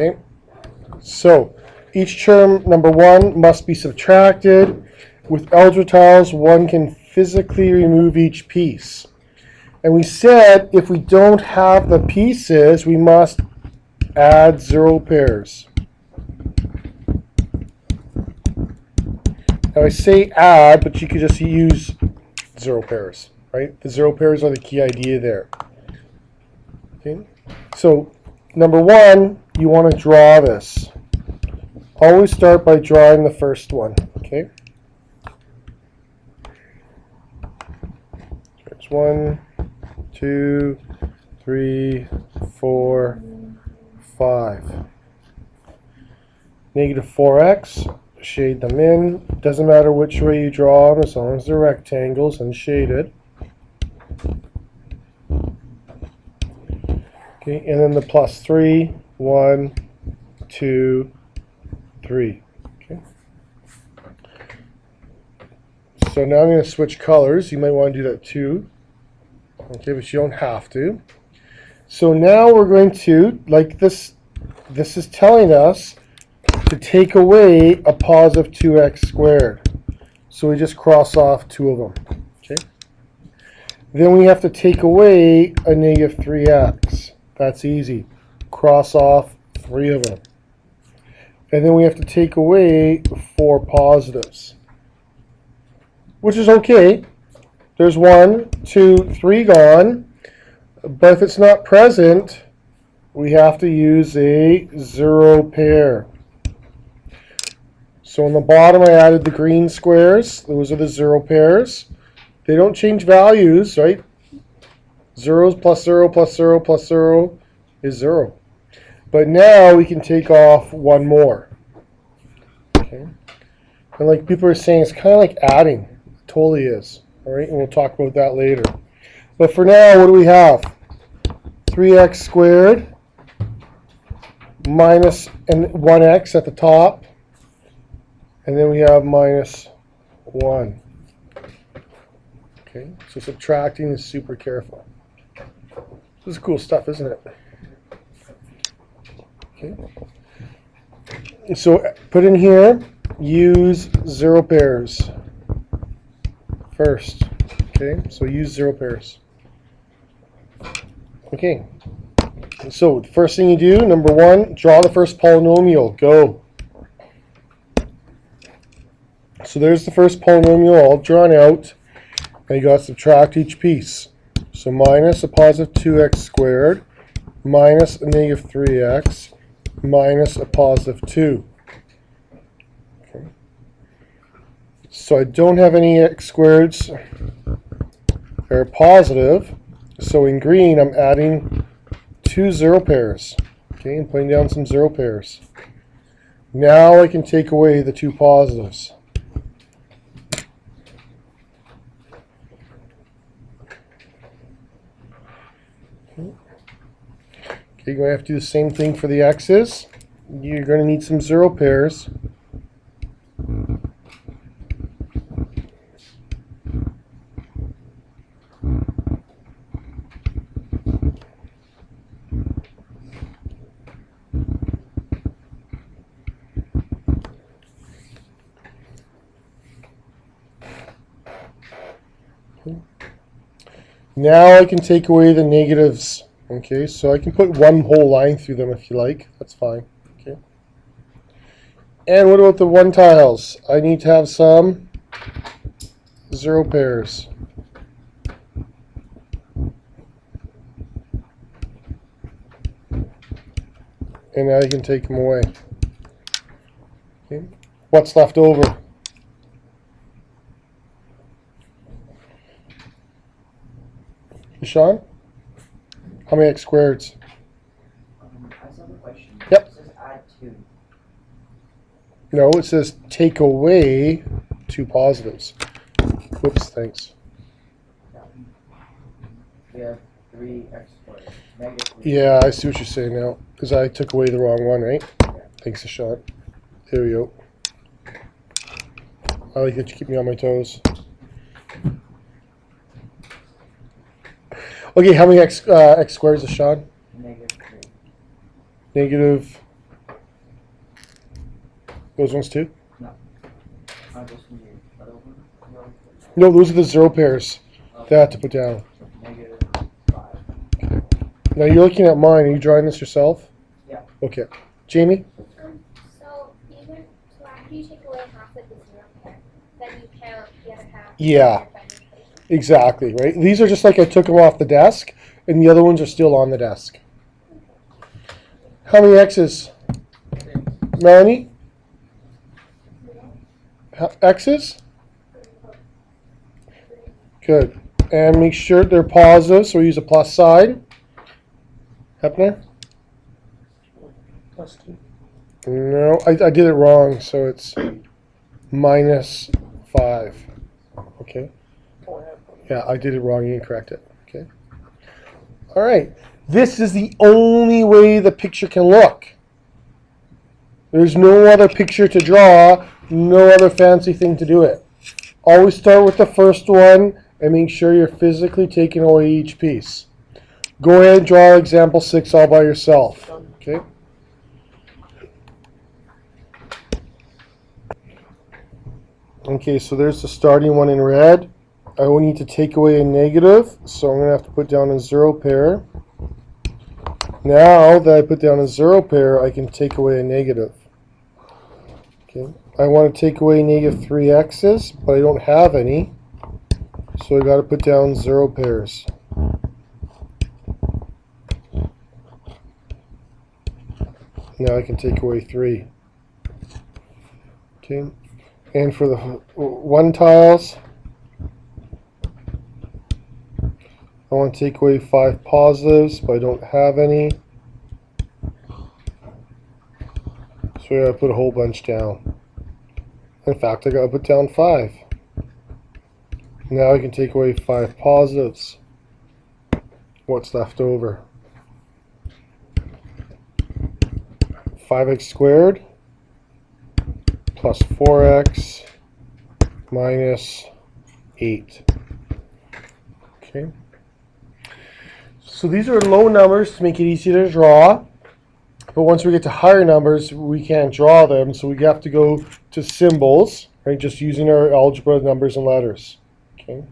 Okay, so each term, number one, must be subtracted. With algebra tiles, one can physically remove each piece. And we said if we don't have the pieces, we must add 0 pairs. Now I say add, but you could just use 0 pairs, right? The 0 pairs are the key idea there. Okay, so number one, you want to draw this. Always start by drawing the first one, okay? There's 1, 2, 3, 4, 5. Negative 4x, shade them in. Doesn't matter which way you draw them as long as they're rectangles and shaded. Okay, and then the plus 3, 1, 2, 3. Okay. So now I'm going to switch colors. You might want to do that too. Okay, but you don't have to. So now we're going to, like this is telling us to take away a positive 2x squared. So we just cross off 2 of them. Okay. Then we have to take away a negative 3x. That's easy. Cross off 3 of them. And then we have to take away 4 positives, which is okay. There's 1, 2, 3 gone. But if it's not present, we have to use a 0 pair. So on the bottom, I added the green squares. Those are the 0 pairs. They don't change values, right? 0 plus 0 plus 0 plus 0 is 0. But now we can take off 1 more. Okay. And like people are saying, it's kind of like adding. It totally is. All right, and we'll talk about that later. But for now, what do we have? 3x squared minus 1x at the top. And then we have minus 1. Okay, so subtracting is super careful. This is cool stuff, isn't it? Okay. So put in here, use 0 pairs first. Okay, so use 0 pairs. Okay, so the first thing you do, number one, draw the first polynomial. Go. So there's the first polynomial all drawn out. And you got to subtract each piece. So minus a positive 2x squared minus a negative 3x minus a positive 2. Okay. So I don't have any x squareds. They're positive. So in green, I'm adding 2 0 pairs. Okay, and putting down some 0 pairs. Now I can take away the 2 positives. Okay, you're going to have to do the same thing for the x's. You're going to need some 0 pairs. Now I can take away the negatives. Okay, so I can put one whole line through them if you like. That's fine. Okay. And what about the 1 tiles? I need to have some 0 pairs. And now you can take them away. Okay. What's left over? Sean? How many x squareds? I just have a question. Yep. It says add 2. No, it says take away 2 positives. Whoops, thanks. We have 3x squared. Negative 3. Yeah, I see what you're saying now. Because I took away the wrong one, right? Yeah. Thanks, Sean. There we go. I like that you keep me on my toes. Okay, how many x squares is Sean? Negative 3. Negative Those ones too? No. I just need other one. No, those are the 0 pairs that I have to put down. -5. Now you're looking at mine. Are you drawing this yourself? Yeah. Okay. Jamie? So even so after you take away half of the 0 pair, then you count the other half. Yeah. Exactly, right? These are just like I took them off the desk, and the other ones are still on the desk. How many X's? Melanie? X's? Good. And make sure they're positive, so we use a plus sign. Hepner? +2. No, I did it wrong, so it's -5. Okay. Yeah, I did it wrong. You can correct it. Okay. All right. This is the only way the picture can look. There's no other picture to draw, no other fancy thing to do it. Always start with the first one and make sure you're physically taking away each piece. Go ahead and draw example 6 all by yourself. Okay. Okay, so there's the starting one in red. I will need to take away a negative, so I'm going to have to put down a 0 pair. Now that I put down a 0 pair, I can take away a negative. Okay. I want to take away -3x's, but I don't have any, so I got to put down 0 pairs. Now I can take away 3. Okay. And for the 1 tiles, I want to take away 5 positives, but I don't have any. So I gotta put a whole bunch down. In fact, I gotta put down 5. Now I can take away 5 positives. What's left over? 5x squared plus 4x minus 8. Okay. So these are low numbers to make it easy to draw. But once we get to higher numbers, we can't draw them, so we have to go to symbols, right? Just using our algebra numbers and letters. Okay.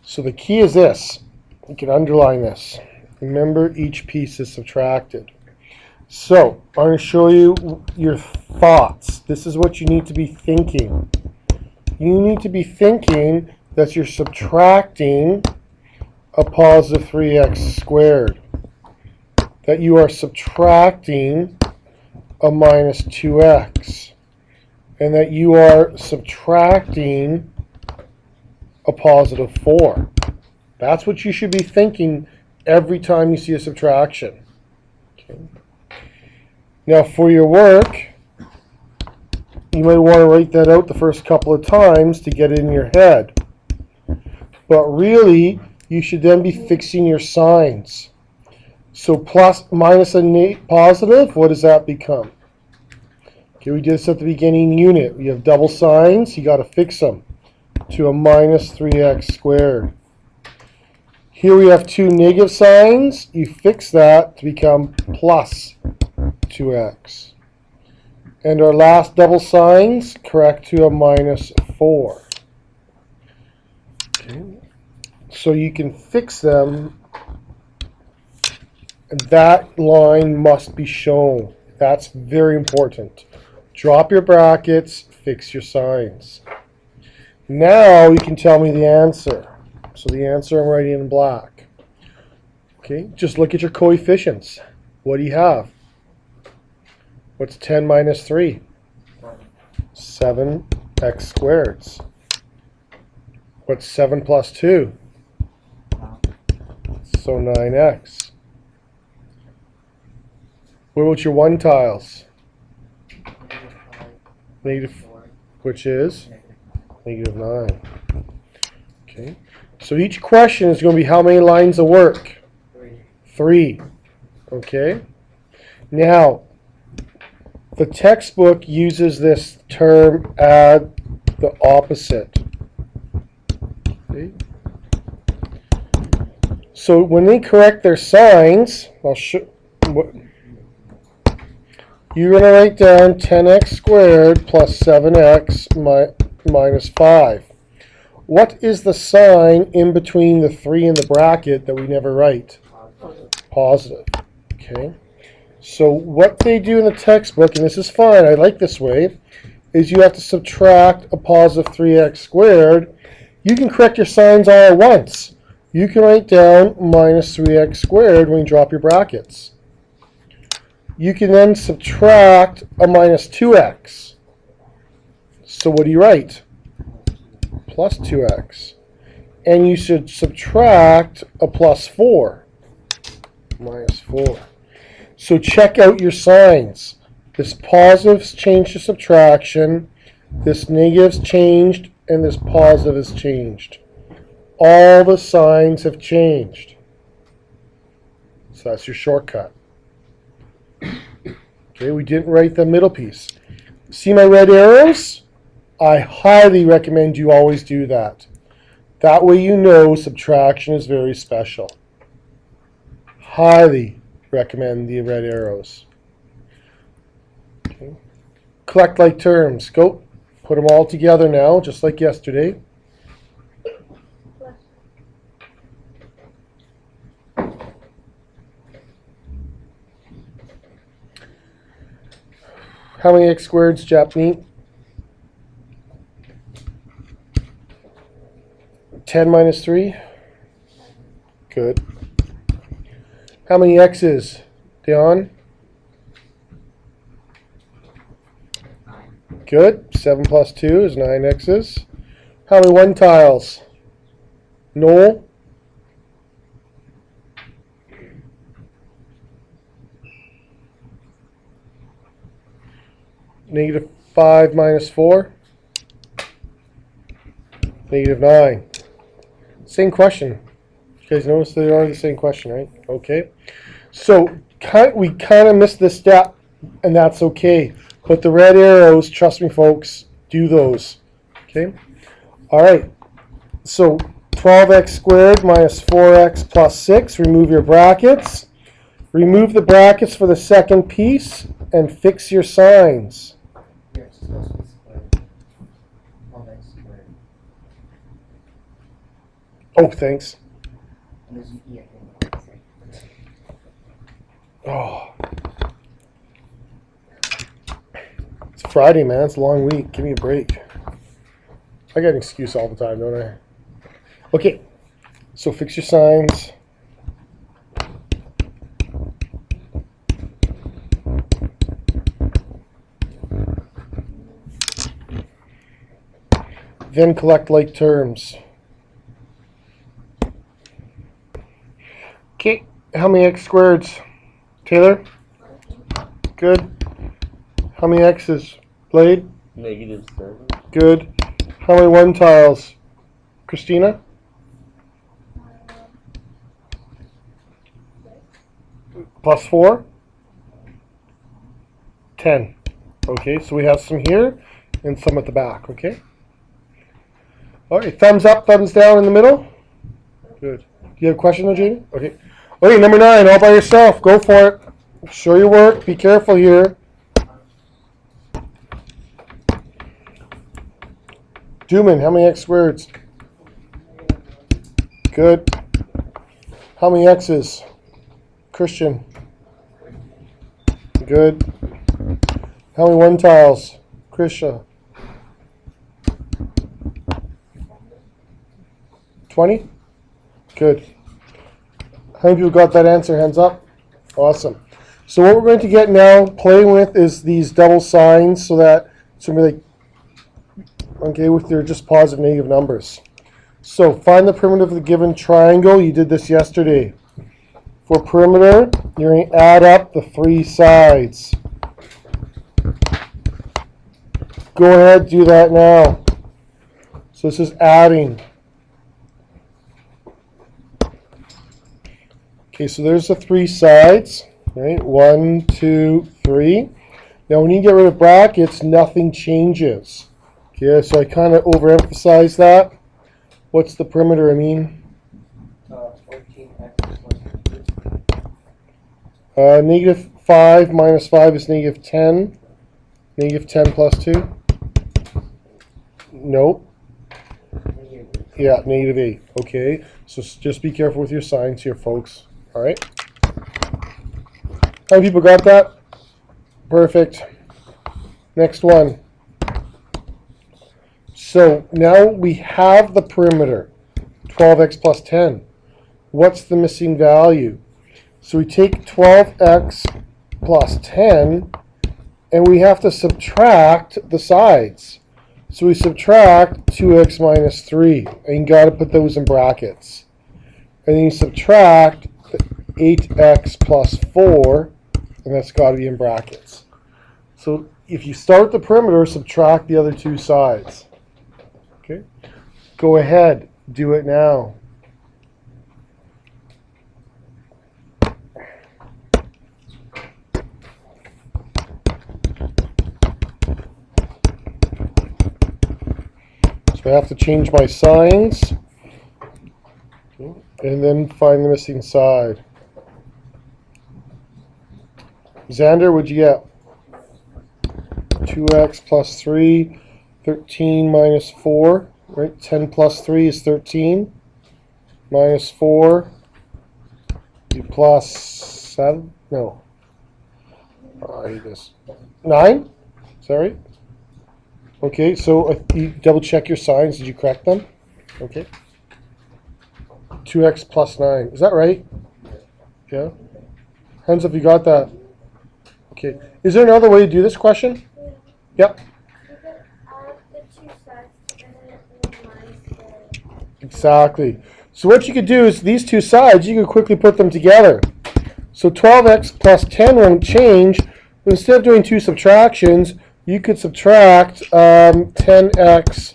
So the key is this. You can underline this. Remember, each piece is subtracted. So I'm going to show you your thoughts. This is what you need to be thinking. You need to be thinking that you're subtracting a positive 3x squared. That you are subtracting a minus 2x, and that you are subtracting a positive 4. That's what you should be thinking every time you see a subtraction. Okay. Now for your work, you might want to write that out the first couple of times to get it in your head. But really, you should then be fixing your signs. So plus, minus, and positive, what does that become? Okay, we did this at the beginning unit. We have double signs. You got to fix them to a minus 3x squared. Here we have 2 negative signs. You fix that to become plus 2x. And our last double signs correct to a minus 4. Okay. So you can fix them. That line must be shown. That's very important. Drop your brackets, fix your signs. Now you can tell me the answer. So the answer I'm writing in black. Okay, just look at your coefficients. What do you have? What's 10 minus 3? 7x squareds. What's 7 plus 2? So 9x. What about your 1 tiles? Negative, which is -9. Okay. So each question is going to be how many lines of work? 3. Okay. Now, the textbook uses this term add the opposite. Okay. So when they correct their signs, I'll show. you're going to write down 10x squared plus 7x minus 5. What is the sign in between the 3 and the bracket that we never write? Positive. Okay. So what they do in the textbook, and this is fine, I like this way, is you have to subtract a positive 3x squared. You can correct your signs all at once. You can write down minus 3x squared when you drop your brackets. You can then subtract a minus 2x. So what do you write? Plus 2x. And you should subtract a plus 4. Minus 4. So check out your signs. This positive's changed to subtraction, this negative's changed, and this positive has changed. All the signs have changed. So that's your shortcut. Okay, we didn't write the middle piece. See my red arrows? I highly recommend you always do that. That way you know subtraction is very special. Highly recommend the red arrows. Okay. Collect like terms. Go. Put them all together now, just like yesterday. How many x squareds, Japanese? 10 minus 3? Good. How many x's, Dion? Good. 7 plus 2 is 9 x's. How many 1 tiles? Noel? Negative 5 minus 4? Negative 9. Same question. You guys notice they are the same question, right? Okay. So we kind of missed this step, and that's okay. But the red arrows, trust me, folks, do those. Okay. All right. So 12x squared minus 4x plus 6. Remove your brackets. Remove the brackets for the second piece and fix your signs. Here, it's supposed to be squared. 12x squared. Oh, thanks. And there's an E at the end. Oh. It's Friday, man. It's a long week. Give me a break. I got an excuse all the time, don't I? Okay. So fix your signs. Then collect like terms. Okay. How many x squareds? Taylor? Good. How many x's? Blade? Negative 7. Good. How many 1 tiles? Christina? Plus 4? 10. Okay, so we have some here and some at the back, okay? All right, thumbs up, thumbs down in the middle? Good. Do you have a question though, Jamie? Okay. Okay, number 9, all by yourself. Go for it. Show your work. Be careful here. Duman, how many x squareds? Good. How many x's? Christian? Good. How many 1 tiles? Krisha? 20? Good. How many people got that answer? Hands up. Awesome. So what we're going to get now playing with is these double signs so that somebody okay with their just positive negative numbers. So find the perimeter of the given triangle. You did this yesterday. For perimeter, you're going to add up the 3 sides. Go ahead, do that now. So this is adding. Okay, so there's the 3 sides, right? 1, 2, 3. Now when you get rid of brackets, nothing changes. Okay, so I kind of overemphasize that. What's the perimeter, I mean? 14x plus 2. Negative 5 minus 5 is negative 10. Negative 10 plus 2? Nope. Yeah, negative 8. Okay, so just be careful with your signs here, folks. All right? How many people got that? Perfect. Next one. So now we have the perimeter, 12x plus 10. What's the missing value? So we take 12x plus 10, and we have to subtract the sides. So we subtract 2x minus 3, and you got to put those in brackets. And then you subtract 8x plus 4, and that's got to be in brackets. So if you start the perimeter, subtract the other two sides. Okay? Go ahead, do it now. So I have to change my signs, and then find the missing side. Xander, what'd you get? 2x plus 3, 13 minus 4, right? 10 plus 3 is 13, minus 4, you plus 7, no. Oh, I hate this. 9? Is that right? Okay, so you double check your signs. Did you correct them? Okay. 2x plus 9. Is that right? Yeah. Hands up if you got that. Okay. Is there another way to do this question? Yep. You could add the two sides together and minus the... Exactly. So what you could do is these two sides, you could quickly put them together. So 12x plus 10 won't change. But instead of doing two subtractions, you could subtract 10x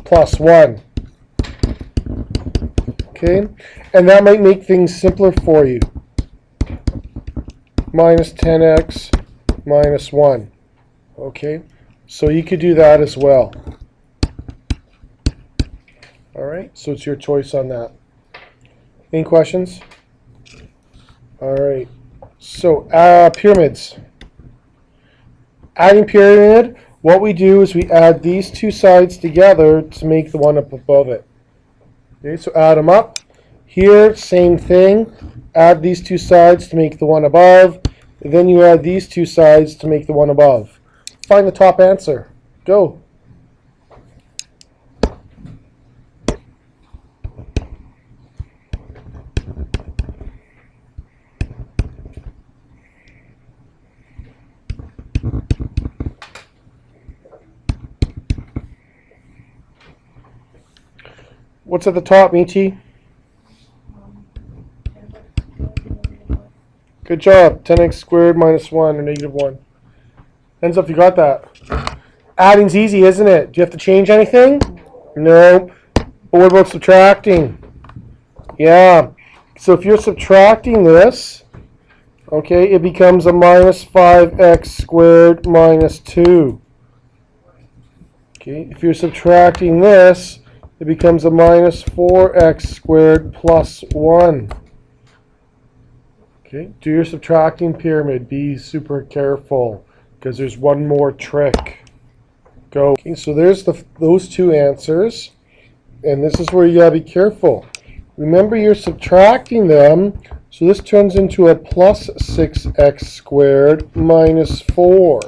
plus 1. Okay? And that might make things simpler for you. Minus 10x minus 1. Okay? So you could do that as well. All right? So it's your choice on that. Any questions? All right. So pyramids. Adding pyramid, what we do is we add these two sides together to make the one up above it. Okay, so add them up. Here, same thing. Add these two sides to make the one above. And then you add these two sides to make the one above. Find the top answer. Go. What's at the top, Michi? Good job. 10x squared minus 1 or negative 1. Hands up if you got that. Adding's easy, isn't it? Do you have to change anything? No. But what about subtracting? Yeah. So if you're subtracting this, okay, it becomes a minus 5x squared minus 2. Okay, if you're subtracting this, it becomes a minus 4x squared plus 1. Okay, do your subtracting pyramid. Be super careful because there's one more trick. Go. Okay, so there's those two answers. And this is where you gotta be careful. Remember, you're subtracting them, so this turns into a plus 6x squared minus 4.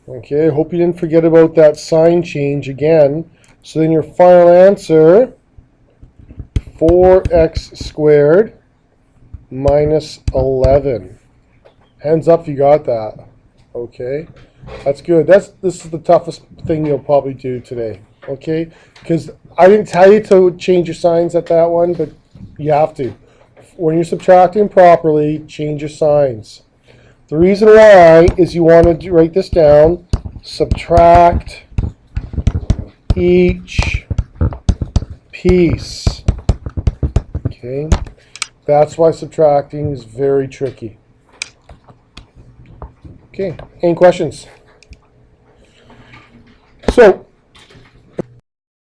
Okay, I hope you didn't forget about that sign change again. So then your final answer, 4x squared minus 11. Hands up if you got that. Okay, that's good. This is the toughest thing you'll probably do today. Okay, because I didn't tell you to change your signs at that one, but you have to. When you're subtracting properly, change your signs. The reason why is you want to write this down. Subtract each piece. Okay, that's why subtracting is very tricky. Okay, any questions? So